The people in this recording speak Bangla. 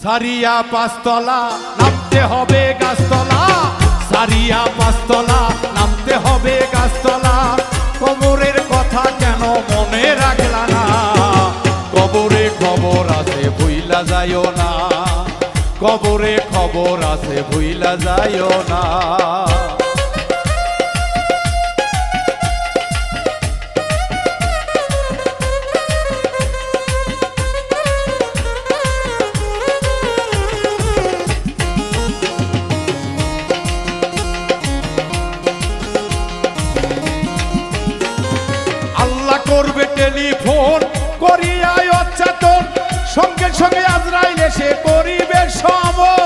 সারিয়া পাঁচতলা নামতে হবে গাছতলা, সারিয়া পাঁচতলা নামতে হবে গাছতলা। কবরের কথা কেন মনে রাখলা না, কবরে খবর আছে ভুইলা যাইও না, কবরে খবর আছে ভুইলা যাইও না। করবে টেলিফোন করিয়া অচ্চাতন, সঙ্গে সঙ্গে আজরাইল এসে করিবে সমন।